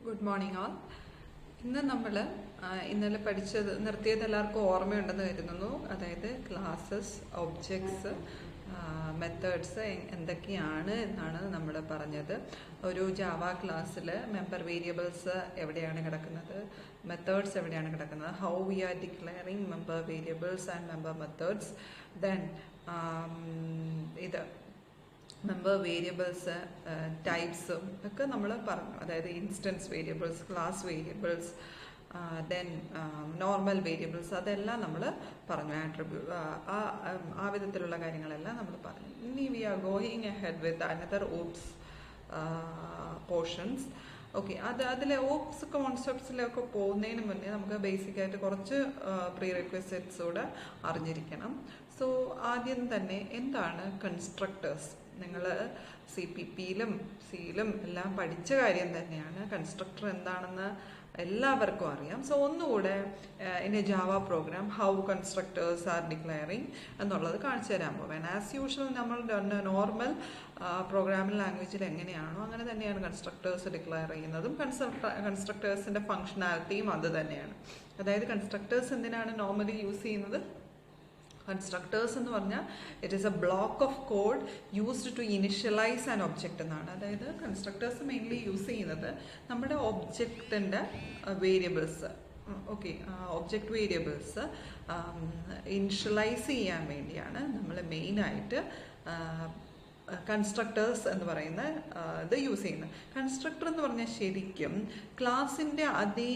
Good morning all. ഇന്ന് നമ്മൾ ഇന്നലെ നിർത്തിയത് എല്ലാവർക്കും ഓർമ്മയുണ്ടെന്ന് കരുതുന്നു. അതായത് ക്ലാസ്സസ്, ഒബ്ജക്ട്സ്, മെത്തേഡ്സ് എന്തൊക്കെയാണ് എന്നാണ് നമ്മൾ പറഞ്ഞത്. ഒരു ജാവ ക്ലാസ്സിൽ മെമ്പർ വേരിയബിൾസ് എവിടെയാണ് കിടക്കുന്നത്, മെത്തേഡ്സ് എവിടെയാണ് കിടക്കുന്നത്, how we are declaring member variables and member methods, then ഇത് മെമ്പർ വേരിയബിൾസ് ടൈപ്സും ഒക്കെ നമ്മൾ പറഞ്ഞു. അതായത് instance variables, class variables, then normal variables, അതെല്ലാം നമ്മൾ പറഞ്ഞു. ആ വിധത്തിലുള്ള കാര്യങ്ങളെല്ലാം നമ്മൾ പറഞ്ഞു. ഇനി we are going ahead with another OOPs portions. Okay, അതിലെ ഓപ്സ് കോൺസെപ്റ്റ്സിലൊക്കെ പോകുന്നതിന് മുന്നേ നമുക്ക് ബേസിക്കായിട്ട് കുറച്ച് പ്രീ റിക്വസിറ്റ്സ് കൂടെ അറിഞ്ഞിരിക്കണം. സോ ആദ്യം തന്നെ എന്താണ് കൺസ്ട്രക്ടേഴ്സ്? നിങ്ങൾ CPPയിലും സിയിലും എല്ലാം പഠിച്ച കാര്യം തന്നെയാണ്. കൺസ്ട്രക്ടർ എന്താണെന്ന് എല്ലാവർക്കും അറിയാം. സോ ഒന്നുകൂടെ in a Java program how constructors are declaring എന്നുള്ളത് കാണിച്ചു തരാൻ പോവാൻ. ആസ് യൂഷ്വൽ നമ്മൾ നോർമൽ പ്രോഗ്രാമിംഗ് ലാംഗ്വേജിൽ എങ്ങനെയാണോ അങ്ങനെ തന്നെയാണ് കൺസ്ട്രക്ടേഴ്സ് ഡിക്ലെയർ ചെയ്യുന്നതും. കൺസ്ട്രക്ടേഴ്സിൻ്റെ ഫങ്ഷനാലിറ്റിയും അത് തന്നെയാണ്. അതായത് കൺസ്ട്രക്ടേഴ്സ് എന്തിനാണ് നോർമലി യൂസ് ചെയ്യുന്നത്? കൺസ്ട്രക്ടേഴ്സ് എന്ന് പറഞ്ഞാൽ it is a block of code used to initialize an object എന്നാണ്. അതായത് കൺസ്ട്രക്ടേഴ്സ് മെയിൻലി യൂസ് ചെയ്യുന്നത് നമ്മുടെ ഒബ്ജക്റ്റിൻ്റെ variables, okay, object variables initialize ചെയ്യാൻ വേണ്ടിയാണ് നമ്മൾ മെയിനായിട്ട് കൺസ്ട്രക്ടേഴ്സ് എന്ന് പറയുന്ന ഇത് യൂസ് ചെയ്യുന്നത്. കൺസ്ട്രക്ടർ എന്ന് പറഞ്ഞാൽ ശരിക്കും ക്ലാസിൻ്റെ അതേ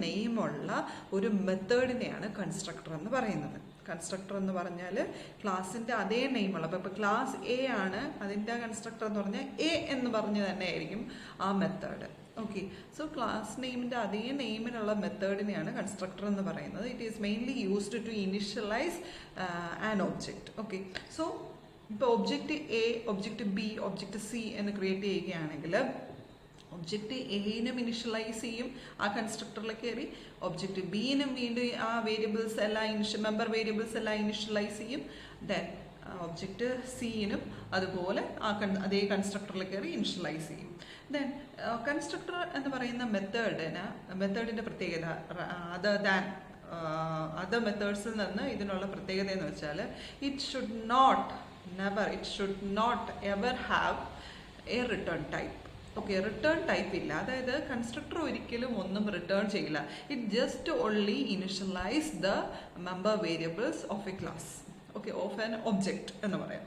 നെയിമുള്ള ഒരു മെത്തേഡിനെയാണ് കൺസ്ട്രക്ടർ എന്ന് പറയുന്നത്. കൺസ്ട്രക്ടർ എന്ന് പറഞ്ഞാൽ ക്ലാസിൻ്റെ അതേ നെയിമുള്ള, ഇപ്പോൾ ക്ലാസ് എ ആണ്, അതിൻ്റെ കൺസ്ട്രക്ടർ എന്ന് പറഞ്ഞാൽ എ എന്ന് പറഞ്ഞ് തന്നെ ആയിരിക്കും ആ മെത്തേഡ്. ഓക്കെ, സോ ക്ലാസ് നെയിമിൻ്റെ അതേ നെയിമിനുള്ള മെത്തേഡിനെയാണ് കൺസ്ട്രക്ടർ എന്ന് പറയുന്നത്. It is mainly used to initialize an object. Okay, so ഇപ്പോൾ object A, object B, object C എന്ന് ക്രിയേറ്റ് ചെയ്യുകയാണെങ്കിൽ ഒബ്ജക്റ്റ് എയിനും ഇനിഷ്യലൈസ് ചെയ്യും, ആ കൺസ്ട്രക്ടറിലേക്ക് കയറി. ഒബ്ജക്റ്റ് ബിയിനും വീണ്ടും ആ വേരിയബിൾസ് എല്ലാം മെമ്പർ വേരിയബിൾസ് എല്ലാം ഇനിഷ്യലൈസ് ചെയ്യും. ദെൻ ഒബ്ജക്റ്റ് സിയിനും അതുപോലെ അതേ കൺസ്ട്രക്ടറിലേക്ക് കയറി ഇനിഷ്യലൈസ് ചെയ്യും. ദെൻ കൺസ്ട്രക്ടർ എന്ന് പറയുന്ന മെത്തേഡിൻ്റെ പ്രത്യേകത അതർ മെത്തേഡ്സിൽ നിന്ന് ഇതിനുള്ള പ്രത്യേകത എന്ന് വെച്ചാൽ it should not ever have a return type. Okay, return type ഇല്ല. അതായത് കൺസ്ട്രക്ടർ ഒരിക്കലും ഒന്നും റിട്ടേൺ ചെയ്യില്ല. It just only initialize the member variables of a class, okay, of an object എന്ന് പറയാം.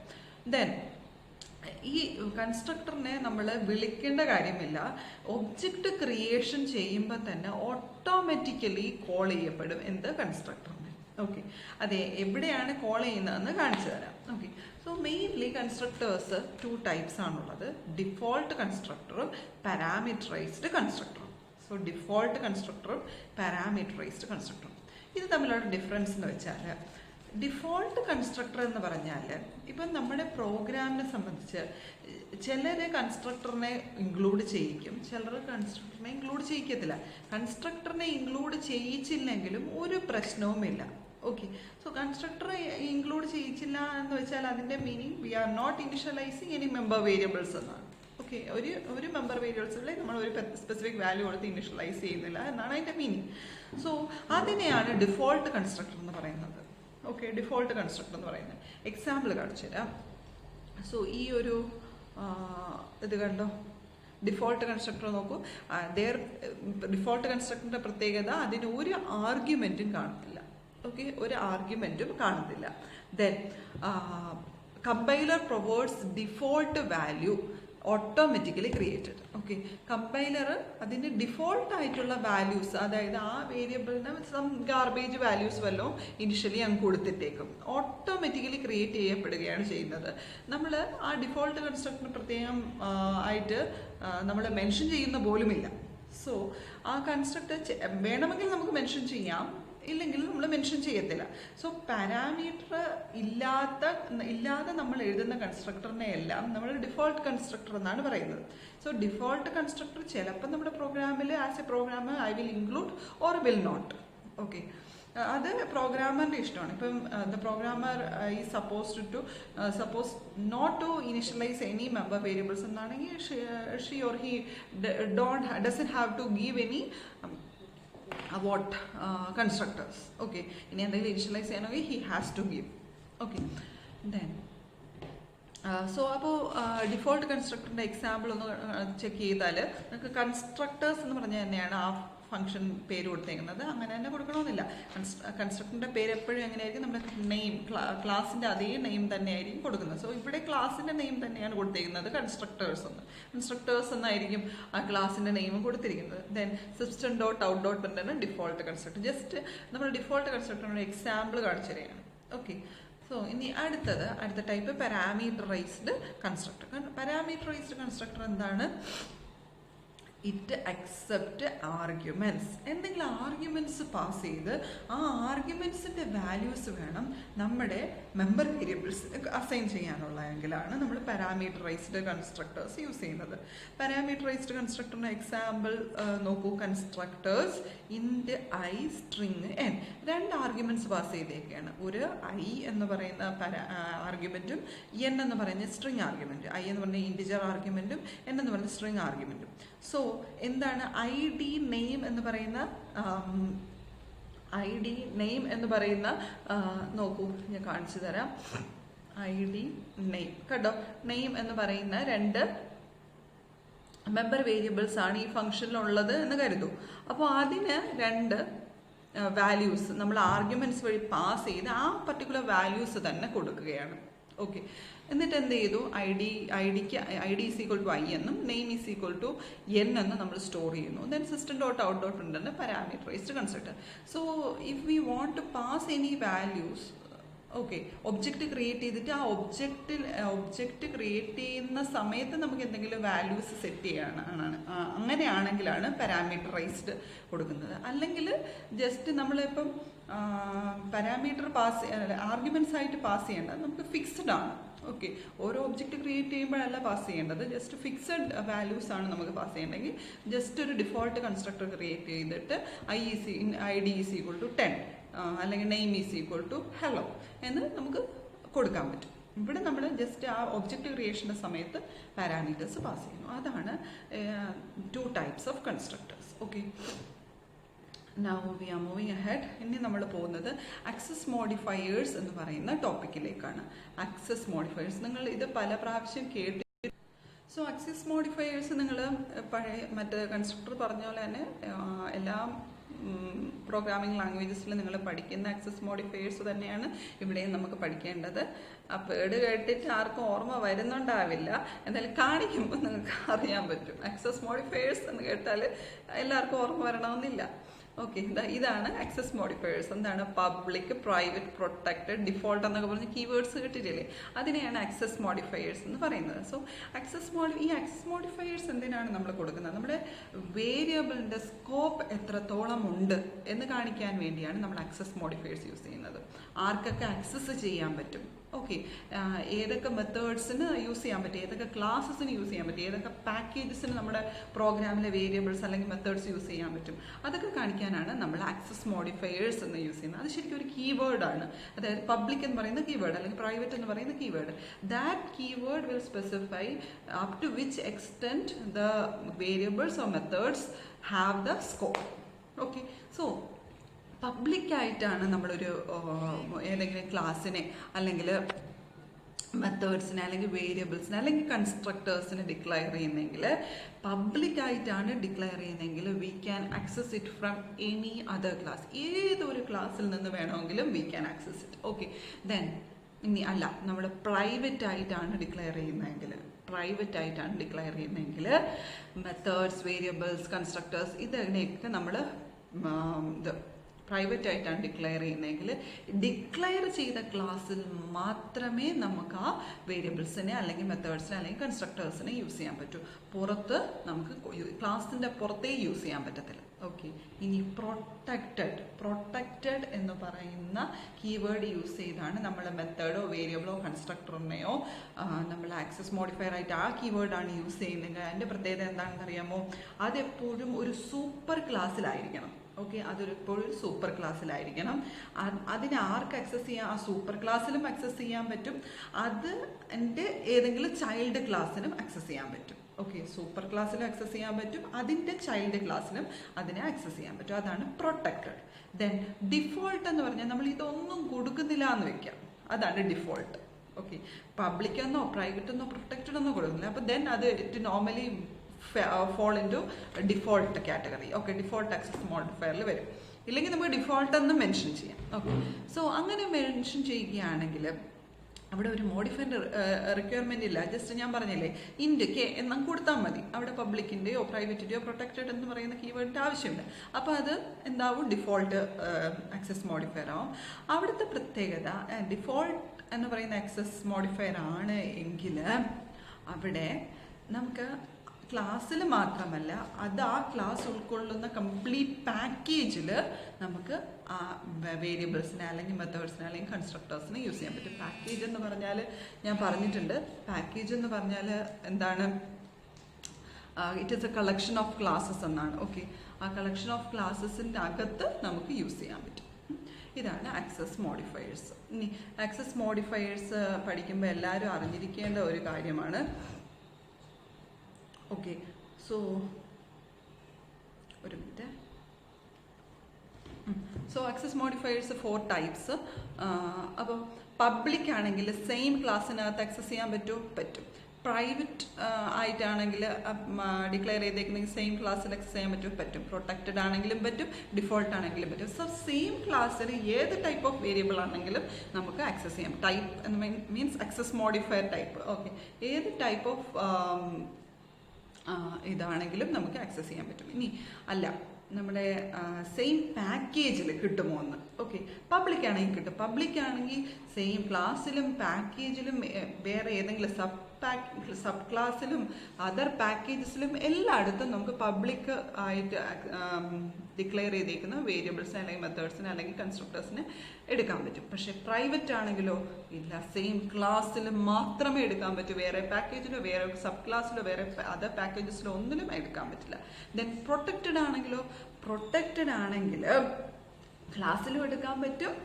ദെൻ ഈ കൺസ്ട്രക്ടറിനെ നമ്മൾ വിളിക്കേണ്ട കാര്യമില്ല. ഒബ്ജക്റ്റ് ക്രിയേഷൻ ചെയ്യുമ്പോൾ തന്നെ ഓട്ടോമാറ്റിക്കലി കോൾ ചെയ്യപ്പെടും എന്ത്? കൺസ്ട്രക്ടറിനെ. ഓക്കെ, അതെ, എവിടെയാണ് കോൾ ചെയ്യുന്നതെന്ന് കാണിച്ചു തരാം. Okay, so mainly constructors 2 types ആണുള്ളത്: ഡിഫോൾട്ട് കൺസ്ട്രക്ടറും പാരാമീറ്ററൈസ്ഡ് കൺസ്ട്രക്ടറും. സോ ഡിഫോൾട്ട് കൺസ്ട്രക്ടറും പാരാമീറ്ററൈസ്ഡ് കൺസ്ട്രക്ടറും ഇത് തമ്മിലുള്ള ഡിഫറൻസ് എന്ന് വെച്ചാൽ, ഡിഫോൾട്ട് കൺസ്ട്രക്ടർ എന്ന് പറഞ്ഞാൽ ഇപ്പം നമ്മുടെ പ്രോഗ്രാമിനെ സംബന്ധിച്ച് ചിലർ കൺസ്ട്രക്ടറിനെ ഇൻക്ലൂഡ് ചെയ്യിക്കും, ചിലർ കൺസ്ട്രക്ടറിനെ ഇൻക്ലൂഡ് ചെയ്യിക്കത്തില്ല. കൺസ്ട്രക്ടറിനെ ഇൻക്ലൂഡ് ചെയ്യിച്ചില്ലെങ്കിലും ഒരു പ്രശ്നവുമില്ല. ഓക്കെ, സോ കൺസ്ട്രക്ടർ ഇൻക്ലൂഡ് ചെയ്യിച്ചില്ല എന്ന് വെച്ചാൽ അതിൻ്റെ meaning we are not initializing any member variables എന്നാണ്. ഓക്കെ, ഒരു മെമ്പർ വേരിയബിൾസിലെ നമ്മൾ ഒരു സ്പെസിഫിക് വാല്യൂ കൊടുത്ത് ഇനിഷ്യലൈസ് ചെയ്യുന്നില്ല എന്നാണ് അതിൻ്റെ മീനിങ്. സോ അതിനെയാണ് ഡിഫോൾട്ട് കൺസ്ട്രക്ടർ എന്ന് പറയുന്നത്. ഓക്കെ, ഡിഫോൾട്ട് കൺസ്ട്രക്ടർ എന്ന് പറയുന്നത് എക്സാമ്പിൾ കാണിച്ചു തരാം. സോ ഈ ഒരു ഇത് കണ്ടോ, ഡിഫോൾട്ട് കൺസ്ട്രക്ടർ നോക്കൂ. ഡിഫോൾട്ട് കൺസ്ട്രക്ടറിൻ്റെ പ്രത്യേകത അതിന് ഒരു ആർഗ്യുമെൻറ്റും കാണത്തില്ല. ഓക്കെ, ഒരു ആർഗ്യുമെൻറ്റും കാണത്തില്ല. Then compiler provides default value automatically created. Okay, compiler അതിൻ്റെ ഡിഫോൾട്ട് ആയിട്ടുള്ള വാല്യൂസ്, അതായത് ആ വേരിയബിളിന് സം ഗാർബേജ് വാല്യൂസ് വല്ലതും ഇനിഷ്യലി അങ്ങ് കൊടുത്തിട്ടേക്കും, ഓട്ടോമാറ്റിക്കലി ക്രിയേറ്റ് ചെയ്യപ്പെടുകയാണ് ചെയ്യുന്നത്. നമ്മൾ ആ ഡിഫോൾട്ട് കൺസ്ട്രക്ടറിന് പ്രത്യേകം ആയിട്ട് നമ്മൾ മെൻഷൻ ചെയ്യുന്ന പോലുമില്ല. സോ ആ കൺസ്ട്രക്ടർ വേണമെങ്കിൽ നമുക്ക് മെൻഷൻ ചെയ്യാം, ഇല്ലെങ്കിൽ നമ്മൾ മെൻഷൻ ചെയ്യത്തില്ല. സോ പാരാമീറ്റർ ഇല്ലാതെ നമ്മൾ എഴുതുന്ന കൺസ്ട്രക്ടറിനെ എല്ലാം നമ്മൾ ഡിഫോൾട്ട് കൺസ്ട്രക്ടർ എന്നാണ് പറയുന്നത്. സോ ഡിഫോൾട്ട് കൺസ്ട്രക്ടർ ചിലപ്പോൾ നമ്മുടെ പ്രോഗ്രാമിൽ as a programmer I will include or will not. Okay, അത് പ്രോഗ്രാമറിൻ്റെ ഇഷ്ടമാണ്. ഇപ്പം ദ പ്രോഗ്രാമർ ഈ suppose not to initialize any member variables എന്നാണെങ്കിൽ she or he doesn't have to give any constructors. Okay, ഇനി എന്തെങ്കിലും ഇനിഷ്യലൈസ് ചെയ്യണമെങ്കിൽ he has to give. Okay, then so അപ്പോൾ ഡിഫോൾട്ട് കൺസ്ട്രക്ടറിൻ്റെ എക്സാമ്പിൾ ഒന്ന് ചെക്ക് ചെയ്താൽ നമുക്ക് കൺസ്ട്രക്ടേഴ്സ് എന്ന് പറഞ്ഞാൽ തന്നെയാണ് ആ ഫംഗ്ഷൻ പേര് കൊടുത്തേക്കുന്നത്. അങ്ങനെ തന്നെ കൊടുക്കണമെന്നില്ല. കൺസ്ട്രക്ടറിൻ്റെ പേര് എപ്പോഴും എങ്ങനെയായിരിക്കും, നമ്മുടെ നെയിം ക്ലാസിൻ്റെ അതേ നെയിം തന്നെയായിരിക്കും കൊടുക്കുന്നത്. സോ ഇവിടെ ക്ലാസിൻ്റെ നെയിം തന്നെയാണ് കൊടുത്തേക്കുന്നത് കൺസ്ട്രക്ടേഴ്സ് എന്നായിരിക്കും ആ ക്ലാസിൻ്റെ നെയിം കൊടുത്തിരിക്കുന്നത്. Then system dot out dot പറഞ്ഞാണ് ഡിഫോൾട്ട് കൺസ്ട്രക്ടർ. ജസ്റ്റ് നമ്മൾ ഡിഫോൾട്ട് കൺസ്ട്രക്ടറിൻ്റെ എക്സാമ്പിൾ കാണിച്ചു തരികയാണ്. ഓക്കെ, സോ ഇനി അടുത്ത ടൈപ്പ് പാരാമീറ്ററൈസ്ഡ് കൺസ്ട്രക്ടർ. പാരാമീറ്ററൈസ്ഡ് കൺസ്ട്രക്ടർ എന്താണ്? It accept arguments. എന്തെങ്കിലും ആർഗ്യുമെൻറ്റ്സ് പാസ് ചെയ്ത് ആ ആർഗ്യുമെൻറ്റ്സിൻ്റെ വാല്യൂസ് വേണം നമ്മുടെ മെമ്പർ വേരിയബിൾസ് അസൈൻ ചെയ്യാനുള്ള എങ്കിലാണ് നമ്മൾ പാരാമീറ്ററൈസ്ഡ് കൺസ്ട്രക്ടേഴ്സ് യൂസ് ചെയ്യുന്നത്. പാരാമീറ്ററൈസ്ഡ് കൺസ്ട്രക്ടറിൻ്റെ എക്സാമ്പിൾ നോക്കൂ. Constructors int I string N. 2 arguments pass ചെയ്തേക്കാണ്. ഒരു ഐ എന്ന് പറയുന്ന ആർഗ്യുമെൻറ്റും എൻ എന്ന് പറയുന്ന സ്ട്രിങ് ആർഗ്യുമെൻറ്റ്. ഐ എന്ന് പറഞ്ഞ ഇൻറ്റിജർ ആർഗ്യുമെൻറ്റും എൻ എന്ന് പറയുന്ന സ്ട്രിങ് ആർഗ്യുമെൻറ്റും. സോ എന്താണ് ഐ ഡി നെയിം എന്ന് പറയുന്ന നോക്കൂ, ഞാൻ കാണിച്ചു തരാം. ഐ ഡി നെയിം കേട്ടോ. നെയിം എന്ന് പറയുന്ന 2 മെമ്പർ വേരിയബിൾസ് ആണ് ഈ ഫംഗ്ഷനിലുള്ളത് എന്ന് കരുതൂ. അപ്പോൾ അതിന് 2 വാല്യൂസ് നമ്മൾ ആർഗ്യുമെന്റ്സ് വഴി പാസ് ചെയ്ത് ആ പർട്ടിക്കുലർ വാല്യൂസ് തന്നെ കൊടുക്കുകയാണ്. ഓക്കെ, എന്നിട്ട് എന്ത് ചെയ്തു? I D is equal to I എന്നും name is equal to N എന്നും നമ്മൾ സ്റ്റോർ ചെയ്യുന്നു. Then system dot out dot ഉണ്ടെന്ന് parameterized constructor. So if we want to pass any values, okay, object create ചെയ്തിട്ട് ആ ഒബ്ജക്റ്റ് ക്രിയേറ്റ് ചെയ്യുന്ന സമയത്ത് നമുക്ക് എന്തെങ്കിലും വാല്യൂസ് സെറ്റ് ചെയ്യണം. അങ്ങനെയാണെങ്കിലാണ് പാരാമീറ്ററൈസ്ഡ് കൊടുക്കുന്നത്. അല്ലെങ്കിൽ ജസ്റ്റ് നമ്മളിപ്പം പാരാമീറ്റർ ആർഗ്യുമെന്റ്സ് ആയിട്ട് പാസ് ചെയ്യേണ്ടത് നമുക്ക് ഫിക്സ്ഡ് ആണ്. ഓക്കെ, ഓരോ ഒബ്ജക്റ്റ് ക്രിയേറ്റ് ചെയ്യുമ്പോഴല്ല പാസ് ചെയ്യേണ്ടത്, ജസ്റ്റ് ഫിക്സഡ് വാല്യൂസ് ആണ് നമുക്ക് പാസ് ചെയ്യേണ്ടെങ്കിൽ ജസ്റ്റ് ഒരു ഡിഫോൾട്ട് കൺസ്ട്രക്ടർ ക്രിയേറ്റ് ചെയ്തിട്ട് I D is equal to 10 അല്ലെങ്കിൽ name is equal to hello എന്ന് നമുക്ക് കൊടുക്കാൻ പറ്റും. ഇവിടെ നമ്മൾ ജസ്റ്റ് ആ ഒബ്ജക്റ്റ് ക്രിയേഷൻ്റെ സമയത്ത് പാരാമീറ്റേഴ്സ് പാസ് ചെയ്യുന്നു. അതാണ് 2 types of constructors. Okay, now we are moving ahead. ഇനി നമ്മൾ പോകുന്നത് ആക്സസ് മോഡിഫയേഴ്സ് എന്ന് പറയുന്ന ടോപ്പിക്കിലേക്കാണ്. ആക്സസ് മോഡിഫയേഴ്സ് നിങ്ങൾ ഇത് പല പ്രാവശ്യം കേട്ട്. സോ ആക്സസ് മോഡിഫയേഴ്സ് നിങ്ങൾ മറ്റേ കൺസ്ട്രക്ടർ പറഞ്ഞ പോലെ തന്നെ എല്ലാ പ്രോഗ്രാമിംഗ് ലാംഗ്വേജസിൽ നിങ്ങൾ പഠിക്കുന്ന ആക്സസ് മോഡിഫയേഴ്സ് തന്നെയാണ് ഇവിടെയും നമുക്ക് പഠിക്കേണ്ടത്. ആ പേട് കേട്ടിട്ട് ആർക്കും ഓർമ്മ വരുന്നുണ്ടാവില്ല, എന്തായാലും കാണിക്കുമ്പോൾ നിങ്ങൾക്ക് അറിയാൻ പറ്റും. ആക്സസ് മോഡിഫയേഴ്സ് എന്ന് കേട്ടാൽ എല്ലാവർക്കും ഓർമ്മ വരണമെന്നില്ല. ഓക്കെ, ഇതാണ് ആക്സസ് മോഡിഫയേഴ്സ്. എന്താണ്? പബ്ലിക്, പ്രൈവറ്റ്, പ്രൊട്ടക്റ്റഡ്, ഡിഫോൾട്ട് എന്നൊക്കെ പറഞ്ഞ് കീവേഡ്സ് കിട്ടിയിട്ടില്ലേ, അതിനെയാണ് ആക്സസ് മോഡിഫയേഴ്സ് എന്ന് പറയുന്നത്. സോ ഈ ആക്സസ് മോഡിഫയേഴ്സ് എന്തിനാണ് നമ്മൾ കൊടുക്കുന്നത്? നമ്മുടെ വേരിയബിളിൻ്റെ സ്കോപ്പ് എത്രത്തോളം ഉണ്ട് എന്ന് കാണിക്കാൻ വേണ്ടിയാണ് നമ്മൾ ആക്സസ് മോഡിഫയേഴ്സ് യൂസ് ചെയ്യുന്നത്. ആർക്കൊക്കെ ആക്സസ് ചെയ്യാൻ പറ്റും, ഓക്കെ, ഏതൊക്കെ മെത്തേഡ്സിന് യൂസ് ചെയ്യാൻ പറ്റും, ഏതൊക്കെ ക്ലാസ്സസിന് യൂസ് ചെയ്യാൻ പറ്റും, ഏതൊക്കെ പാക്കേജസിന് നമ്മുടെ പ്രോഗ്രാമിലെ വേരിയബിൾസ് അല്ലെങ്കിൽ മെത്തേഡ്സ് യൂസ് ചെയ്യാൻ പറ്റും, അതൊക്കെ കാണിക്കാനാണ് നമ്മൾ ആക്സസ് മോഡിഫയേഴ്സ് എന്ന് യൂസ് ചെയ്യുന്നത്. അത് ശരിക്കും ഒരു കീവേഡാണ്. അതായത് പബ്ലിക് എന്ന് പറയുന്ന കീവേഡ് അല്ലെങ്കിൽ പ്രൈവറ്റ് എന്ന് പറയുന്ന keyword. That keyword will specify up to which extent the variables or methods have the scope. Okay, so പബ്ലിക്കായിട്ടാണ് നമ്മളൊരു ഏതെങ്കിലും ക്ലാസ്സിനെ അല്ലെങ്കിൽ മെത്തേഡ്സിനെ അല്ലെങ്കിൽ വേരിയബിൾസിനെ അല്ലെങ്കിൽ കൺസ്ട്രക്ടേഴ്സിനെ ഡിക്ലെയർ ചെയ്യുന്നെങ്കിൽ, പബ്ലിക്കായിട്ടാണ് ഡിക്ലെയർ ചെയ്യുന്നതെങ്കിൽ we can access it from any other class. ഏതൊരു ക്ലാസ്സിൽ നിന്ന് വേണമെങ്കിലും we can access it. Okay, then ഇനി അല്ല, നമ്മൾ പ്രൈവറ്റ് ആയിട്ടാണ് ഡിക്ലെയർ ചെയ്യുന്നതെങ്കിൽ മെത്തേഡ്സ്, വേരിയബിൾസ്, കൺസ്ട്രക്ടേഴ്സ് ഇതിനെയൊക്കെ നമ്മൾ പ്രൈവറ്റ് ആയിട്ടാണ് ഡിക്ലെയർ ചെയ്യുന്നതെങ്കിൽ ഡിക്ലെയർ ചെയ്ത ക്ലാസ്സിൽ മാത്രമേ നമുക്ക് ആ വേരിയബിൾസിനെ അല്ലെങ്കിൽ മെത്തേഡ്സിനെ അല്ലെങ്കിൽ കൺസ്ട്രക്ടേഴ്സിനെ യൂസ് ചെയ്യാൻ പറ്റൂ. പുറത്ത് നമുക്ക് ക്ലാസ്സിൻ്റെ പുറത്തേ യൂസ് ചെയ്യാൻ പറ്റത്തില്ല. ഓക്കെ. ഇനി പ്രൊട്ടക്റ്റഡ് എന്ന് പറയുന്ന കീവേഡ് യൂസ് ചെയ്താണ് നമ്മൾ മെത്തേഡോ വേരിയബിളോ കൺസ്ട്രക്ടറിനെയോ നമ്മൾ ആക്സസ് മോഡിഫയർ ആയിട്ട് ആ കീവേഡാണ് യൂസ് ചെയ്യുന്നത്. അതിൻ്റെ പ്രത്യേകത എന്താണെന്ന് അറിയാമോ? അതെപ്പോഴും ഒരു സൂപ്പർ ക്ലാസ്സിലായിരിക്കണം. ഓക്കെ, അതൊരെപ്പോഴും സൂപ്പർ ക്ലാസ്സിലായിരിക്കണം. അതിനെ ആർക്ക് ആക്സസ് ചെയ്യാം? ആ സൂപ്പർ ക്ലാസ്സിലും ആക്സസ് ചെയ്യാൻ പറ്റും, അത് എൻ്റെ ഏതെങ്കിലും ചൈൽഡ് ക്ലാസ്സിനും ആക്സസ് ചെയ്യാൻ പറ്റും. ഓക്കെ, സൂപ്പർ ക്ലാസ്സിലും ആക്സസ് ചെയ്യാൻ പറ്റും, അതിൻ്റെ ചൈൽഡ് ക്ലാസ്സിലും അതിനെ ആക്സസ് ചെയ്യാൻ പറ്റും. അതാണ് പ്രൊട്ടക്റ്റഡ്. ദെൻ ഡിഫോൾട്ട് എന്ന് പറഞ്ഞാൽ നമ്മൾ ഇതൊന്നും കൊടുക്കുന്നില്ല എന്ന് വെക്കാം, അതാണ് ഡിഫോൾട്ട്. ഓക്കെ, പബ്ലിക് എന്നോ പ്രൈവറ്റ് എന്നോ പ്രൊട്ടക്റ്റഡ് എന്നോ കൊടുക്കുന്നില്ല. അപ്പോൾ ദെൻ അത് it normally fall into default category. Okay, default access മോഡിഫയറിൽ വരും. ഇല്ലെങ്കിൽ നമുക്ക് ഡിഫോൾട്ട് എന്ന് മെൻഷൻ ചെയ്യാം. ഓക്കെ, സോ അങ്ങനെ മെൻഷൻ ചെയ്യുകയാണെങ്കിൽ അവിടെ ഒരു മോഡിഫൈഡ് റിക്വയർമെന്റ് ഇല്ല. ജസ്റ്റ് ഞാൻ പറഞ്ഞില്ലേ ഇൻഡ് കെ എന്നും കൊടുത്താൽ മതി. അവിടെ പബ്ലിക്കിൻ്റെയോ പ്രൈവറ്റിൻ്റെയോ പ്രൊട്ടക്റ്റഡ് എന്ന് പറയുന്ന കീവേഡിൻ്റെ ആവശ്യമില്ല. അപ്പോൾ അത് എന്താവും? ഡിഫോൾട്ട് ആക്സസ് മോഡിഫയർ ആവും. അവിടുത്തെ പ്രത്യേകത ഡിഫോൾട്ട് എന്ന് പറയുന്ന ആക്സസ് മോഡിഫയർ ആണ് എങ്കിൽ അവിടെ നമുക്ക് ക്ലാസ്സിൽ മാത്രമല്ല, അത് ആ ക്ലാസ് ഉൾക്കൊള്ളുന്ന കംപ്ലീറ്റ് പാക്കേജിൽ നമുക്ക് ആ വേരിയബിൾസിനെ അല്ലെങ്കിൽ മെത്തേഡ്സിനെ അല്ലെങ്കിൽ കൺസ്ട്രക്ടേഴ്സിനെ യൂസ് ചെയ്യാൻ പറ്റും. പാക്കേജ് എന്ന് പറഞ്ഞാൽ ഞാൻ പറഞ്ഞിട്ടുണ്ട്, പാക്കേജ് എന്ന് പറഞ്ഞാൽ എന്താണ്? It is A collection of classes എന്നാണ്. ഓക്കെ, ആ കളക്ഷൻ ഓഫ് ക്ലാസ്സസിൻ്റെ അകത്ത് നമുക്ക് യൂസ് ചെയ്യാൻ പറ്റും. ഇതാണ് ആക്സസ് മോഡിഫയേഴ്സ്. ഇനി ആക്സസ് മോഡിഫയേഴ്സ് പഠിക്കുമ്പോൾ എല്ലാവരും അറിഞ്ഞിരിക്കേണ്ട ഒരു കാര്യമാണ്. ഓക്കെ, സോ ഒരു minute. So access modifiers 4 types. അപ്പോൾ പബ്ലിക് ആണെങ്കിൽ സെയിം ക്ലാസ്സിനകത്ത് ആക്സസ് ചെയ്യാൻ പറ്റും. പ്രൈവറ്റ് ആയിട്ടാണെങ്കിൽ ഡിക്ലെയർ ചെയ്തേക്കുന്നെങ്കിൽ സെയിം ക്ലാസ്സിൽ ആക്സസ് ചെയ്യാൻ പറ്റും. പ്രൊട്ടക്റ്റഡ് ആണെങ്കിലും പറ്റും, ഡിഫോൾട്ട് ആണെങ്കിലും പറ്റും. സോ സെയിം ക്ലാസ്സിൽ ഏത് ടൈപ്പ് ഓഫ് വേരിയബിൾ ആണെങ്കിലും നമുക്ക് ആക്സസ് ചെയ്യാം. ടൈപ്പ് എന്ന് means access modifier type. Okay, ഏത് ടൈപ്പ് ഓഫ് ഇതാണെങ്കിലും നമുക്ക് ആക്സസ് ചെയ്യാൻ പറ്റും. ഇനി അല്ല, നമ്മുടെ സെയിം പാക്കേജിൽ കിട്ടുമോ എന്ന്? ഓക്കെ, പബ്ലിക് ആണെങ്കിൽ കിട്ടും. പബ്ലിക് ആണെങ്കിൽ സെയിം ക്ലാസ്സിലും പാക്കേജിലും വേറെ ഏതെങ്കിലും സബ് ക്ലാസ്സിലും അതർ പാക്കേജസിലും എല്ലായിടത്തും നമുക്ക് പബ്ലിക് ആയിട്ട് ഡിക്ലെയർ ചെയ്തേക്കുന്ന വേരിയബിൾസിനെ അല്ലെങ്കിൽ മെത്തേഡ്സിനെ അല്ലെങ്കിൽ കൺസ്ട്രക്ടേഴ്സിനെ എടുക്കാൻ പറ്റും. പക്ഷെ പ്രൈവറ്റ് ആണെങ്കിലോ ഇല്ല, സെയിം ക്ലാസ്സിൽ മാത്രമേ എടുക്കാൻ പറ്റൂ. വേറെ പാക്കേജിലോ വേറെ സബ് ക്ലാസ്സിലോ വേറെ അതർ പാക്കേജസിലോ ഒന്നിലും എടുക്കാൻ പറ്റില്ല. ദെൻ പ്രൊട്ടക്റ്റഡ് ആണെങ്കിലോ, പ്രൊട്ടക്റ്റഡ് ആണെങ്കിൽ ക്ലാസ്സിലും എടുക്കാൻ പറ്റും,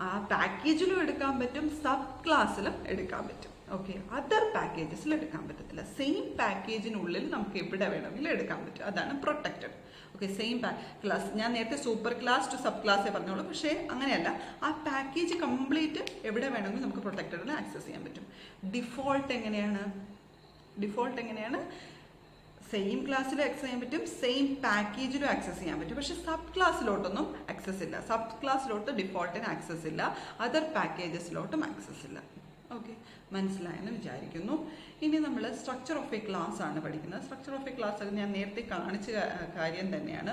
ആ പാക്കേജിലും എടുക്കാൻ പറ്റും, സബ് ക്ലാസ്സിലും എടുക്കാൻ പറ്റും. ഓക്കെ, അതർ പാക്കേജസിൽ എടുക്കാൻ പറ്റത്തില്ല. സെയിം പാക്കേജിനുള്ളിൽ നമുക്ക് എവിടെ വേണമെങ്കിലും എടുക്കാൻ പറ്റും. അതാണ് പ്രൊട്ടക്റ്റഡ്. Okay, same class. ഞാൻ നേരത്തെ സൂപ്പർ ക്ലാസ് ടു സബ് ക്ലാസ്സേ പറഞ്ഞോളൂ, പക്ഷേ അങ്ങനെയല്ല. ആ പാക്കേജ് കംപ്ലീറ്റ് എവിടെ വേണമെങ്കിലും നമുക്ക് പ്രൊട്ടക്റ്റഡിൽ ആക്സസ് ചെയ്യാൻ പറ്റും. ഡിഫോൾട്ട് എങ്ങനെയാണ്? സെയിം ക്ലാസ്സിലും ആക്സസ് ചെയ്യാൻ പറ്റും, സെയിം പാക്കേജിലും ആക്സസ് ചെയ്യാൻ പറ്റും. പക്ഷെ സബ് ക്ലാസ്സിലോട്ടൊന്നും ആക്സസ് ഇല്ല. സബ് ക്ലാസ്സിലോട്ട് ഡിഫോൾട്ടിന് ആക്സസ് ഇല്ല, അതർ പാക്കേജസിലോട്ടും ആക്സസ് ഇല്ല. ഓക്കെ, മനസ്സിലായെന്ന് വിചാരിക്കുന്നു. ഇനി നമ്മൾ സ്ട്രക്ചർ ഓഫ് എ ക്ലാസ് ആണ് പഠിക്കുന്നത്. സ്ട്രക്ചർ ഓഫ് എ ക്ലാസ് ഞാൻ നേരത്തെ കാണിച്ച കാര്യം തന്നെയാണ്,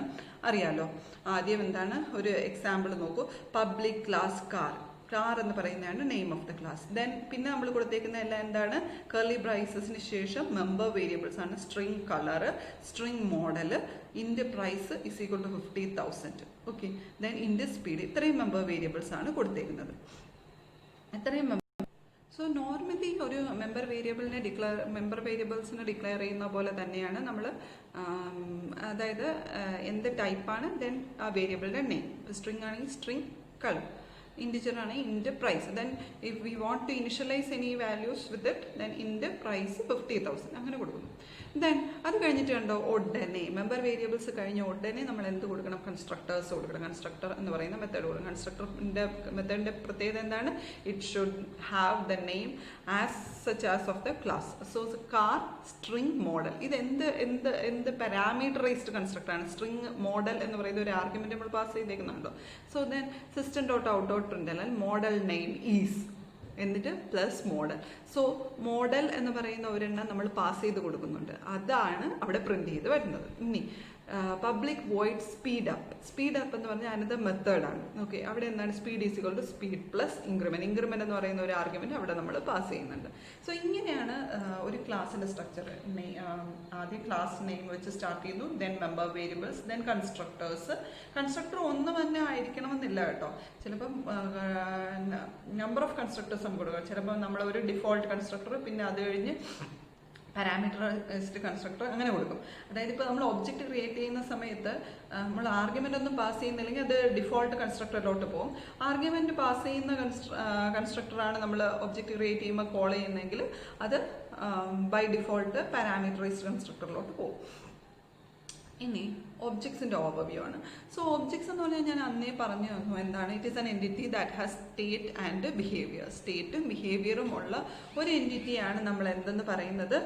അറിയാലോ. ആദ്യം എന്താണ്? ഒരു എക്സാമ്പിൾ നോക്കൂ. പബ്ലിക് ക്ലാസ് കാർ എന്ന് പറയുന്നതാണ് name of the class. Then പിന്നെ നമ്മൾ കൊടുത്തേക്കുന്ന എല്ലാം എന്താണ്? കർലി ബ്രൈസസിന് ശേഷം മെമ്പർ വേരിയബിൾസ് ആണ്. String colour, string model, int price is equal to 50,000. Okay, then int speed. ഇത്രയും മെമ്പർ വേരിയബിൾസ് ആണ് കൊടുത്തേക്കുന്നത്. സോ നോർമലി ഒരു മെമ്പർ വേരിയബിൾസിനെ ഡിക്ലെയർ ചെയ്യുന്ന പോലെ തന്നെയാണ് നമ്മൾ, അതായത് എന്ത് ടൈപ്പാണ്, ദെൻ ആ വേരിയബിളിൻ്റെ നെയിം. സ്ട്രിങ് ആണെങ്കിൽ സ്ട്രിങ് കളർ, integer ആണ് int price. Then if we want to initialize any values with it, then int price 50,000 അങ്ങനെ കൊടുക്കുന്നു. ദെൻ അത് കഴിഞ്ഞിട്ട് കണ്ടോ ഉടനെ മെമ്പർ വേരിയബിൾസ് കഴിഞ്ഞ ഉടനെ നമ്മൾ എന്ത് കൊടുക്കണം? കൺസ്ട്രക്ടേഴ്സ് കൊടുക്കണം. കൺസ്ട്രക്ടർ എന്ന് പറയുന്ന മെത്തേഡ് കൊടുക്കണം. മെത്തേഡിന്റെ പ്രത്യേകത എന്താണ്? It should have the name as such as of the class. So car string model. ഇത് എന്ത് പാരാമീറ്ററൈസ്ഡ് കൺസ്ട്രക്ടർ ആണ്. സ്ട്രിങ് മോഡൽ എന്ന് പറയുന്ന ഒരു ആർഗ്യുമെന്റ് നമ്മൾ പാസ് ചെയ്തേക്കുന്നുണ്ടോ? So then system dot out dot print model name is എന്നിട്ട് plus model. So model എന്ന് പറയുന്ന ഒരെണ്ണം നമ്മൾ പാസ് ചെയ്ത് കൊടുക്കുന്നുണ്ട്, അതാണ് അവിടെ പ്രിന്റ് ചെയ്ത് വരുന്നത്. ഇനി പബ്ലിക് വോയിഡ് സ്പീഡ് അപ്പ് എന്ന് പറഞ്ഞാൽ അനദർ മെത്തേഡാണ്. ഓക്കെ, അവിടെ എന്താണ് speed is equal to speed plus increment എന്ന് പറയുന്ന ഒരു ആർഗ്യുമെന്റ് അവിടെ നമ്മൾ പാസ് ചെയ്യുന്നുണ്ട്. സോ ഇങ്ങനെയാണ് ഒരു ക്ലാസ്സിന്റെ സ്ട്രക്ചർ. ആദ്യം ക്ലാസ് നെയിം വെച്ച് സ്റ്റാർട്ട് ചെയ്യുന്നു, then member variables, then constructor ഒന്ന് തന്നെ ആയിരിക്കണമെന്നില്ല കേട്ടോ. ചിലപ്പം നമ്പർ ഓഫ് കൺസ്ട്രക്ടേഴ്സ് നമുക്ക് കൊടുക്കാം. ചിലപ്പോൾ നമ്മളൊരു ഡിഫോൾട്ട് കൺസ്ട്രക്ടർ, പിന്നെ അത് കഴിഞ്ഞ് പാരാമീറ്ററൈസ്ഡ് കൺസ്ട്രക്ടർ അങ്ങനെ കൊടുക്കും. അതായത് ഇപ്പോൾ നമ്മൾ ഒബ്ജക്റ്റ് ക്രിയേറ്റ് ചെയ്യുന്ന സമയത്ത് നമ്മൾ ആർഗ്യുമെന്റ് ഒന്നും പാസ് ചെയ്യുന്നില്ലെങ്കിൽ അത് ഡിഫോൾട്ട് കൺസ്ട്രക്ടറിലോട്ട് പോകും. ആർഗ്യുമെന്റ് പാസ് ചെയ്യുന്ന കൺസ്ട്രക്ടറാണ് നമ്മൾ ഒബ്ജക്റ്റ് ക്രിയേറ്റ് ചെയ്യുമ്പോൾ കോൾ ചെയ്യുന്നതെങ്കിൽ അത് ബൈ ഡിഫോൾട്ട് പാരാമീറ്ററൈസ്ഡ് കൺസ്ട്രക്ടറിലോട്ട് പോകും. ഇനി ഒബ്ജക്ട്സിന്റെ ഓവർവ്യൂ ആണ്. സോ ഒബ്ജക്ട്സ് എന്ന് പറഞ്ഞാൽ ഞാൻ അന്നേ പറഞ്ഞു തന്നു എന്താണ്. It is an entity that has state and behaviour. സ്റ്റേറ്റും ബിഹേവിയറും ഉള്ള ഒരു എൻറ്റിറ്റിയാണ് നമ്മൾ എന്തെന്ന് പറയുന്നത്.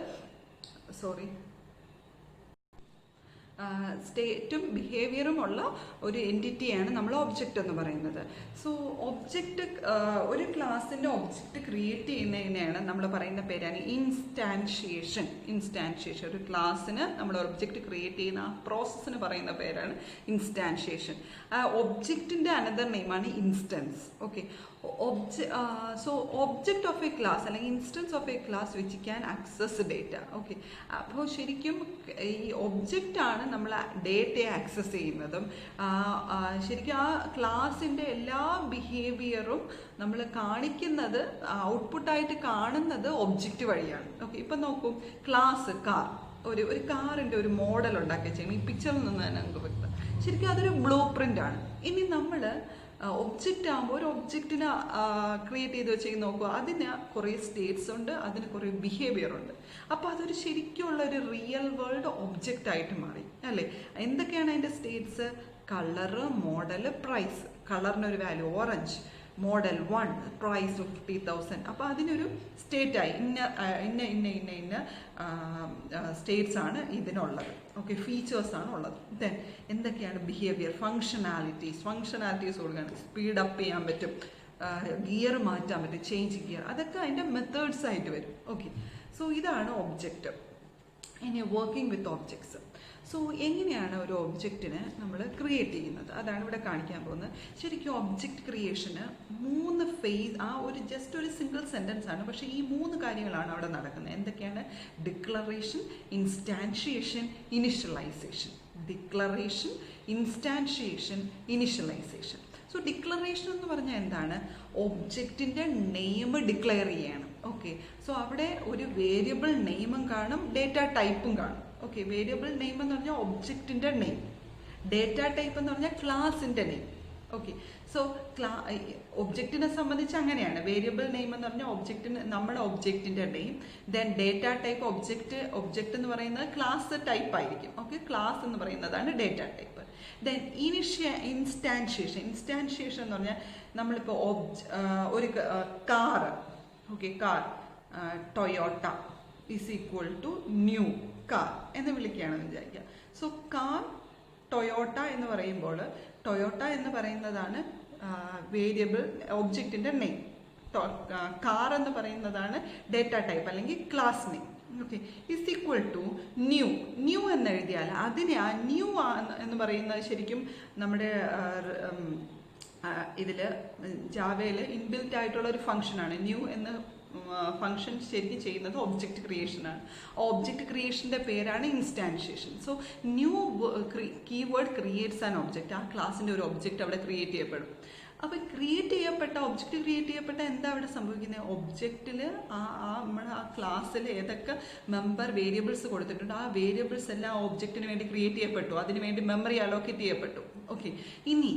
സ്റ്റേറ്റും ബിഹേവിയറും ഉള്ള ഒരു എൻറ്റിറ്റിയാണ് നമ്മൾ ഒബ്ജക്റ്റ് എന്ന് പറയുന്നത്. സോ ഒബ്ജക്റ്റ്, ഒരു ക്ലാസിന്റെ ഒബ്ജക്റ്റ് ക്രിയേറ്റ് ചെയ്യുന്നതിനെയാണ് നമ്മൾ പറയുന്ന പേരാണ് ഇൻസ്റ്റാൻഷിയേഷൻ. ഒരു ക്ലാസ്സിന് നമ്മൾ ഒബ്ജക്റ്റ് ക്രിയേറ്റ് ചെയ്യുന്ന ആ പ്രോസസ്സിന് പറയുന്ന പേരാണ് ഇൻസ്റ്റാൻഷിയേഷൻ. ഒബ്ജക്റ്റിന്റെ അനദർ നെയിമാണ് instance. Okay, so object of a class അല്ലെങ്കിൽ instance of a class which can access data. Okay, അപ്പോൾ ശരിക്കും ഈ ഒബ്ജക്റ്റ് ആണ് നമ്മൾ ഡേറ്റയെ ആക്സസ് ചെയ്യുന്നതും ശരിക്കും ആ ക്ലാസിന്റെ എല്ലാ ബിഹേവിയറും നമ്മൾ കാണിക്കുന്നത്, ഔട്ട്പുട്ടായിട്ട് കാണുന്നത് ഒബ്ജക്റ്റ് വഴിയാണ്. ഓക്കെ, ഇപ്പം നോക്കൂ, ക്ലാസ് കാർ, ഒരു കാറിന്റെ ഒരു മോഡൽ ഉണ്ടാക്കി ചെയ്യണം. ഈ പിക്ചറിൽ നിന്ന് തന്നെ നമുക്ക് വ്യക്തം. ശരിക്കും അതൊരു ബ്ലൂ പ്രിന്റ് ആണ്. ഇനി നമ്മൾ ഒബ്ജക്റ്റ് ആകുമ്പോൾ ഒരു ഒബ്ജക്റ്റിനെ ക്രിയേറ്റ് ചെയ്ത് വെച്ച് നോക്കുക, അതിന് കുറേ സ്റ്റേറ്റ്സ് ഉണ്ട്, അതിന് കുറേ ബിഹേവിയർ ഉണ്ട്. അപ്പോൾ അതൊരു ശരിക്കുള്ള ഒരു റിയൽ വേൾഡ് ഒബ്ജക്റ്റ് ആയിട്ട് മാറി അല്ലേ. എന്തൊക്കെയാണ് അതിൻ്റെ സ്റ്റേറ്റ്സ്? Colour, model, price. കളറിനൊരു വാല്യൂ ഓറഞ്ച്, മോഡൽ 1, പ്രൈസ് 50,000. അപ്പോൾ അതിനൊരു സ്റ്റേറ്റായി ഇന്ന സ്റ്റേറ്റ്സ് ആണ് ഇതിനുള്ളത്. ഓക്കെ, ഫീച്ചേഴ്സ് ആണ് ഉള്ളത്. ദെൻ എന്തൊക്കെയാണ് ബിഹേവിയർ? ഫങ്ഷനാലിറ്റീസ് കൊടുക്കുകയാണ്. സ്പീഡ് അപ്പ് ചെയ്യാൻ പറ്റും, ഗിയർ മാറ്റാൻ പറ്റും, ചേഞ്ച് ഗിയർ, അതൊക്കെ അതിൻ്റെ മെത്തേഡ്സ് ആയിട്ട് വരും. ഓക്കെ, സോ ഇതാണ് ഒബ്ജക്റ്റ്. ഇനി വർക്കിംഗ് വിത്ത് ഒബ്ജക്ട്സ്. സോ എങ്ങനെയാണ് ഒരു ഒബ്ജക്റ്റിനെ നമ്മൾ ക്രിയേറ്റ് ചെയ്യുന്നത്, അതാണ് ഇവിടെ കാണിക്കാൻ പോകുന്നത്. ശരിക്കും ഒബ്ജക്റ്റ് ക്രിയേഷന് 3 ഫേസ്, ജസ്റ്റ് ഒരു സിംഗിൾ സെൻറ്റൻസ് ആണ്, പക്ഷേ ഈ 3 കാര്യങ്ങളാണ് അവിടെ നടക്കുന്നത്. എന്തൊക്കെയാണ്? Declaration, instantiation, initialization. So declaration എന്ന് പറഞ്ഞാൽ എന്താണ്? ഒബ്ജക്റ്റിന്റെ നെയിം ഡിക്ലെയർ ചെയ്യണം. ഓക്കെ, സോ അവിടെ ഒരു വേരിയബിൾ നെയിമും കാണും, ഡേറ്റ ടൈപ്പും കാണും. ഓക്കെ, വേരിയബിൾ നെയിം എന്ന് പറഞ്ഞാൽ ഒബ്ജക്റ്റിന്റെ നെയിം, ഡേറ്റ ടൈപ്പ് എന്ന് പറഞ്ഞാൽ ക്ലാസിന്റെ നെയിം. ഓക്കെ, സോ ഒബ്ജക്റ്റിനെ സംബന്ധിച്ച് അങ്ങനെയാണ്. വേരിയബിൾ നെയിം എന്ന് പറഞ്ഞാൽ നമ്മുടെ ഒബ്ജക്റ്റിന്റെ name. Then data type, object എന്ന് പറയുന്നത് ക്ലാസ് ടൈപ്പ് ആയിരിക്കും. ഓക്കെ, ക്ലാസ് എന്ന് പറയുന്നതാണ് ഡേറ്റ ടൈപ്പ്. ദെൻ ഇൻസ്റ്റാൻഷിയേഷൻ എന്ന് പറഞ്ഞാൽ നമ്മളിപ്പോൾ ഒരു car, okay, car Toyota is equal to new car എന്ന് വിളിക്കുകയാണെന്ന് വിചാരിക്കുക. സോ കാർ ടൊയോട്ട എന്ന് പറയുമ്പോൾ ടൊയോട്ട എന്ന് പറയുന്നതാണ് വേരിയബിൾ ഒബ്ജക്റ്റിന്റെ നെയിം. കാർ എന്ന് പറയുന്നതാണ് ഡേറ്റ ടൈപ്പ് അല്ലെങ്കിൽ class name. Okay, is equal to new എന്ന് എഴുതിയാൽ അതിനെ ആ ന്യൂ എന്ന് പറയുന്നത് ശരിക്കും നമ്മുടെ ഇതിൽ ജാവയിൽ ഇൻബിൽറ്റ് ആയിട്ടുള്ള ഒരു ഫംഗ്ഷനാണ്. ന്യൂ എന്ന ഫംഗ്ഷൻ ശരിക്കും ചെയ്യുന്നത് ഒബ്ജക്റ്റ് ക്രിയേഷനാണ്. ഒബ്ജക്റ്റ് ക്രിയേഷൻ്റെ പേരാണ് ഇൻസ്റ്റാൻഷിയേഷൻ. So new keyword creates an object. ആ ക്ലാസിൻ്റെ ഒരു ഒബ്ജക്റ്റ് അവിടെ ക്രിയേറ്റ് ചെയ്യപ്പെടും. അപ്പോൾ ഒബ്ജക്റ്റ് ക്രിയേറ്റ് ചെയ്യപ്പെട്ട എന്താ അവിടെ സംഭവിക്കുന്നത്? ഒബ്ജക്റ്റിൽ നമ്മുടെ ആ ക്ലാസ്സിൽ ഏതൊക്കെ മെമ്പർ വേരിയബിൾസ് കൊടുത്തിട്ടുണ്ട് ആ വേരിയബിൾസ് എല്ലാം ഒബ്ജക്റ്റിന് വേണ്ടി ക്രിയേറ്റ് ചെയ്യപ്പെട്ടു, അതിന് വേണ്ടി മെമ്മറി അലോക്കേറ്റ് ചെയ്യപ്പെട്ടു. ഓക്കെ, ഇനി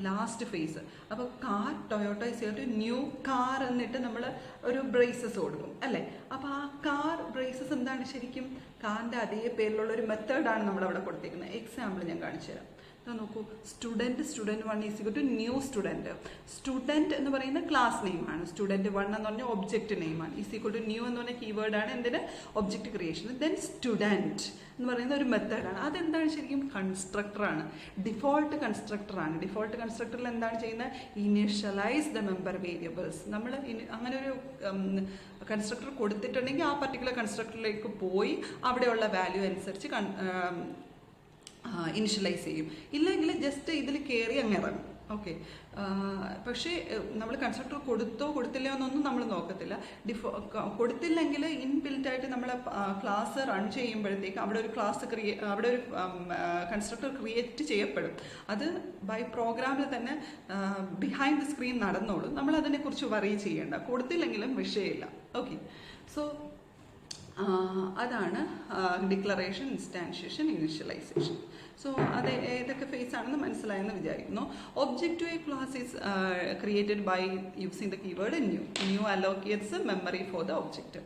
ലാസ്റ്റ് ഫേസ്. അപ്പോൾ car Toyota is new car എന്നിട്ട് നമ്മൾ ഒരു ബ്രേസസ് കൊടുക്കും അല്ലേ. അപ്പോൾ ആ കാർ ബ്രേസസ് എന്താണ്? ശരിക്കും കാറിൻ്റെ അതേ പേരിലുള്ള ഒരു മെത്തേഡാണ് നമ്മളവിടെ കൊടുത്തിരിക്കുന്നത്. എക്സാമ്പിൾ ഞാൻ കാണിച്ചു തരാം. നോക്കൂ, student 1 is equal to new student. Student എന്ന് പറയുന്ന ക്ലാസ് നെയിമാണ്. സ്റ്റുഡൻറ്റ് 1 എന്ന് പറഞ്ഞാൽ ഒബ്ജക്റ്റ് നെയിമാണ്. ഈസ് ഈക്വൽ ടു ന്യൂ എന്ന് പറഞ്ഞ കീവേഡാണ് എന്തിന്? Object creation. ദെൻ സ്റ്റുഡൻറ്റ് എന്ന് പറയുന്ന ഒരു മെത്തേഡാണ്. അതെന്താണ്? ശരിക്കും കൺസ്ട്രക്ടറാണ്, ഡിഫോൾട്ട് കൺസ്ട്രക്ടറാണ്. ഡിഫോൾട്ട് കൺസ്ട്രക്ടറിൽ എന്താണ് ചെയ്യുന്നത്? Initialise the member variables. നമ്മൾ അങ്ങനെ ഒരു കൺസ്ട്രക്ടർ കൊടുത്തിട്ടുണ്ടെങ്കിൽ ആ പർട്ടിക്കുലർ കൺസ്ട്രക്ടറിലേക്ക് പോയി അവിടെയുള്ള വാല്യൂ അനുസരിച്ച് ഇനിഷ്യലൈസ് ചെയ്യും. ഇല്ലെങ്കിൽ ജസ്റ്റ് ഇതിൽ കയറി അങ്ങ് ഇറങ്ങും. ഓക്കെ, പക്ഷേ നമ്മൾ കൺസ്ട്രക്ടർ കൊടുത്തോ കൊടുത്തില്ലയോ എന്നൊന്നും നമ്മൾ നോക്കത്തില്ല. കൊടുത്തില്ലെങ്കിൽ ഇൻബിൽറ്റായിട്ട് നമ്മൾ ക്ലാസ് റൺ ചെയ്യുമ്പോഴത്തേക്ക് അവിടെ ഒരു അവിടെ ഒരു കൺസ്ട്രക്ടർ ക്രിയേറ്റ് ചെയ്യപ്പെടും. അത് ബൈ പ്രോഗ്രാമിൽ തന്നെ ബിഹൈൻഡ് ദ സ്ക്രീൻ നടന്നോളും. നമ്മൾ അതിനെക്കുറിച്ച് വറി ചെയ്യേണ്ട. കൊടുത്തില്ലെങ്കിലും വിഷയമില്ല. ഓക്കെ, സോ അതാണ് ഡിക്ലറേഷൻ, ഇൻസ്റ്റാൻഷിയേഷൻ, ഇനിഷ്യലൈസേഷൻ. സോ അത് ഏതൊക്കെ ഫേസ് ആണെന്ന് മനസ്സിലായെന്ന് വിചാരിക്കുന്നു. Object to a class is created by using the keyword new. New allocates memory for the object.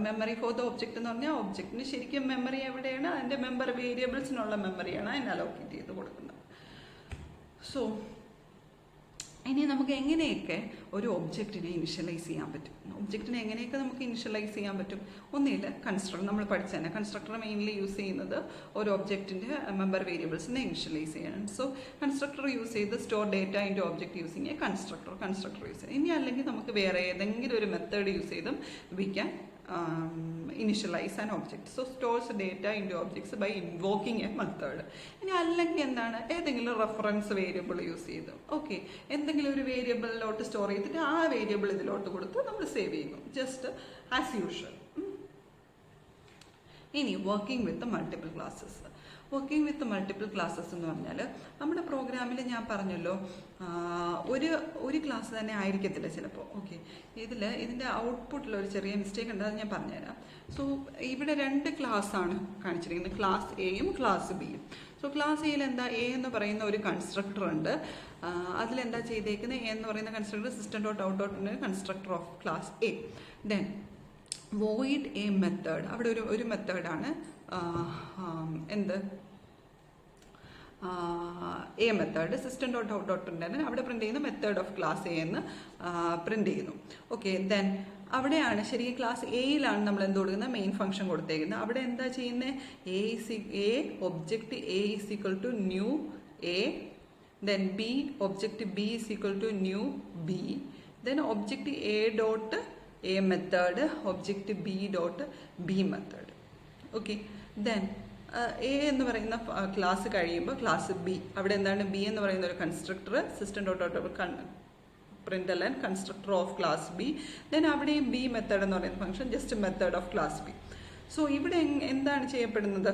Memory for the object എന്ന് പറഞ്ഞാൽ ഒബ്ജക്റ്റിന് ശരിക്കും മെമ്മറി എവിടെയാണ്? അതിൻ്റെ മെമ്പർ വേരിയബിൾസിനുള്ള മെമ്മറിയാണ് അതിന് അലോക്കേറ്റ് ചെയ്ത് കൊടുക്കുന്നത്. സോ ഇനി നമുക്ക് എങ്ങനെയൊക്കെ ഒരു ഒബ്ജക്റ്റിനെ ഇനിഷ്യലൈസ് ചെയ്യാൻ പറ്റും? ഒബ്ജക്റ്റിനെ എങ്ങനെയൊക്കെ നമുക്ക് ഇനിഷ്യലൈസ് ചെയ്യാൻ പറ്റും? ഒന്നുമില്ല, കൺസ്ട്രക്ടർ നമ്മൾ പഠിച്ചു തന്നെ. കൺസ്ട്രക്ടർ മെയിൻലി യൂസ് ചെയ്യുന്നത് ഒരു ഒബ്ജക്റ്റിൻ്റെ മെമ്പർ വേരിയബിൾസിനെ ഇനിഷ്യലൈസ് ചെയ്യാൻ. സോ കൺസ്ട്രക്ടർ യൂസ് ചെയ്ത് store data into object using A constructor use ചെയ്യാം. ഇനി അല്ലെങ്കിൽ നമുക്ക് വേറെ ഏതെങ്കിലും ഒരു മെത്തേഡ് യൂസ് ചെയ്തും we can initialize an object. So stores data into objects by invoking a method. ഇനി അല്ലെങ്കിൽ എന്താണ്? ഏതെങ്കിലും റെഫറൻസ് വേരിയബിൾ യൂസ് ചെയ്തു. ഓക്കെ, എന്തെങ്കിലും ഒരു വേരിയബിളിലോട്ട് സ്റ്റോർ ചെയ്തിട്ട് ആ വേരിയബിൾ ഇതിലോട്ട് കൊടുത്ത് നമ്മൾ സേവ് ചെയ്യുന്നു. Just as usual. ഇനി working with multiple classes. Working with multiple classes എന്ന് പറഞ്ഞാൽ നമ്മുടെ പ്രോഗ്രാമിൽ ഞാൻ പറഞ്ഞല്ലോ ഒരു ക്ലാസ് തന്നെ ആയിരിക്കത്തില്ല ചിലപ്പോൾ. ഓക്കെ, ഇതിൻ്റെ ഔട്ട്പുട്ടിൽ ഒരു ചെറിയ മിസ്റ്റേക്ക് ഉണ്ട്, അത് ഞാൻ പറഞ്ഞുതരാം. സോ ഇവിടെ 2 ക്ലാസ്സാണ് കാണിച്ചിരിക്കുന്നത്, ക്ലാസ് എയും ക്ലാസ് ബിയും. സോ ക്ലാസ് എയിൽ എന്താ? എ എന്ന് പറയുന്ന ഒരു കൺസ്ട്രക്ടർ ഉണ്ട്. അതിലെന്താ ചെയ്തേക്കുന്നത്? എ എന്ന് പറയുന്ന constructor system dot out dot constructor of class A. Then void a method. അവിടെ ഒരു മെത്തേഡാണ് എന്ത്? A method system dot out dot print. അവിടെ പ്രിൻ്റ് ചെയ്യുന്ന മെത്തേഡ് ഓഫ് ക്ലാസ് എ എന്ന് പ്രിൻ്റ് ചെയ്യുന്നു. ഓക്കെ, ദെൻ അവിടെയാണ് ശരിക്കും ക്ലാസ് എയിലാണ് നമ്മൾ എന്ത് കൊടുക്കുന്നത്? മെയിൻ ഫംഗ്ഷൻ കൊടുത്തേക്കുന്നത്. അവിടെ എന്താ ചെയ്യുന്നത്? A object A is equal to new A, then B object B is equal to new B, then object A dot A method object B dot B method. Okay, then A എന്ന് പറയുന്ന class കഴിയുമ്പോൾ class B, അവിടെ എന്താണ്? B എന്ന് പറയുന്ന ഒരു constructor system dot out print constructor of class B. Then അവിടെയും B method എന്ന് പറയുന്ന function just method of class B. So ഇവിടെ എന്താണ് ചെയ്യപ്പെടുന്നത്?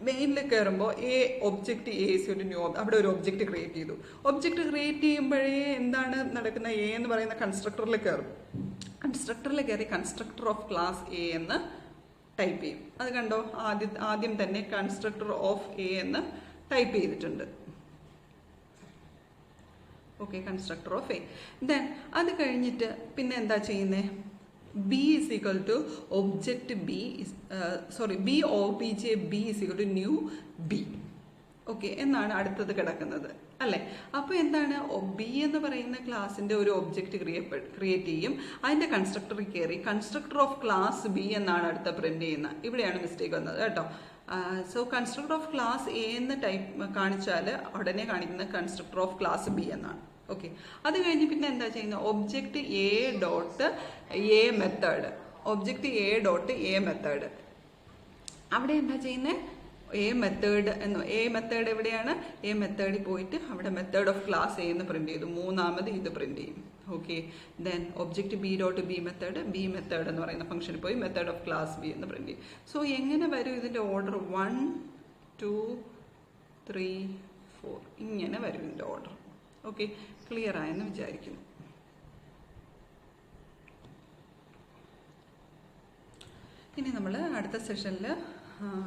മെയിനിൽ കയറുമ്പോൾ എ ഒബ്ജക്റ്റ് എ ഒരു ന്യൂ, അവിടെ ഒരു ഒബ്ജക്റ്റ് ക്രിയേറ്റ് ചെയ്തു. ഒബ്ജക്റ്റ് ക്രിയേറ്റ് ചെയ്യുമ്പോഴേ എന്താണ് നടക്കുന്നത്? എ എന്ന് പറയുന്ന കൺസ്ട്രക്ടറിൽ കയറും. കൺസ്ട്രക്ടറിൽ കയറി കൺസ്ട്രക്ടർ ഓഫ് ക്ലാസ് എ എന്ന് ടൈപ്പ് ചെയ്യും. അത് കണ്ടോ? ആദ്യം തന്നെ കൺസ്ട്രക്ടർ ഓഫ് എ എന്ന് ടൈപ്പ് ചെയ്തിട്ടുണ്ട്. Okay, constructor of A. Then അത് കഴിഞ്ഞിട്ട് പിന്നെ എന്താ ചെയ്യുന്നത്? B is equal to object B B OBJ B is equal to new B. Okay എന്നാണ് അടുത്തത് കിടക്കുന്നത് അല്ലേ. അപ്പോൾ എന്താണ്? ബി എന്ന് പറയുന്ന ക്ലാസിൻ്റെ ഒരു ഒബ്ജക്റ്റ് ക്രിയേറ്റ് ചെയ്യും. അതിൻ്റെ കൺസ്ട്രക്ടറിൽ കയറി കൺസ്ട്രക്ടർ ഓഫ് ക്ലാസ് ബി എന്നാണ് അടുത്ത പ്രിന്റ് ചെയ്യുന്നത്. ഇവിടെയാണ് മിസ്റ്റേക്ക് വന്നത് കേട്ടോ. So constructor of class A എന്ന് ടൈപ്പ് കാണിച്ചാൽ ഉടനെ കാണിക്കുന്നത് കൺസ്ട്രക്ടർ ഓഫ് ക്ലാസ് ബി എന്നാണ്. ഓക്കെ, അത് കഴിഞ്ഞ് പിന്നെ എന്താ ചെയ്യുന്നത്? Object A dot A method, object A dot A method. അവിടെ എന്താ ചെയ്യുന്നത്? എ മെത്തേഡ് എ മെത്തേഡ് എവിടെയാണ്? എ മെത്തേഡിൽ പോയിട്ട് അവിടെ മെത്തേഡ് ഓഫ് ക്ലാസ് എ എന്ന് പ്രിന്റ് ചെയ്തു. മൂന്നാമത് ഇത് പ്രിന്റ് ചെയ്യും. Okay, then object B dot B method എന്ന് പറയുന്ന ഫംഗ്ഷനിൽ പോയി മെത്തേഡ് ഓഫ് ക്ലാസ് ബി എന്ന് പ്രിന്റ് ചെയ്യും. സോ എങ്ങനെ വരും ഇതിൻ്റെ ഓർഡർ? 1 2 3 4 ഇങ്ങനെ വരും ഇതിൻ്റെ ഓർഡർ. ഓക്കെ, ക്ലിയർ ആയെന്ന് വിചാരിക്കുന്നു. ഇനി നമ്മൾ അടുത്ത സെഷനിൽ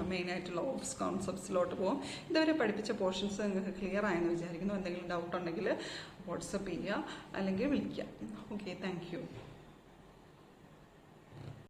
മെയിനായിട്ടുള്ള ഓപ്സ് കോൺസെപ്റ്റ്സിലോട്ട് പോകും. ഇതുവരെ പഠിപ്പിച്ച പോർഷൻസ് നിങ്ങൾക്ക് ക്ലിയർ ആയെന്ന് വിചാരിക്കുന്നു. എന്തെങ്കിലും ഡൗട്ട് ഉണ്ടെങ്കിൽ വാട്സപ്പ് ചെയ്യുക അല്ലെങ്കിൽ വിളിക്കുക. Okay, thank you.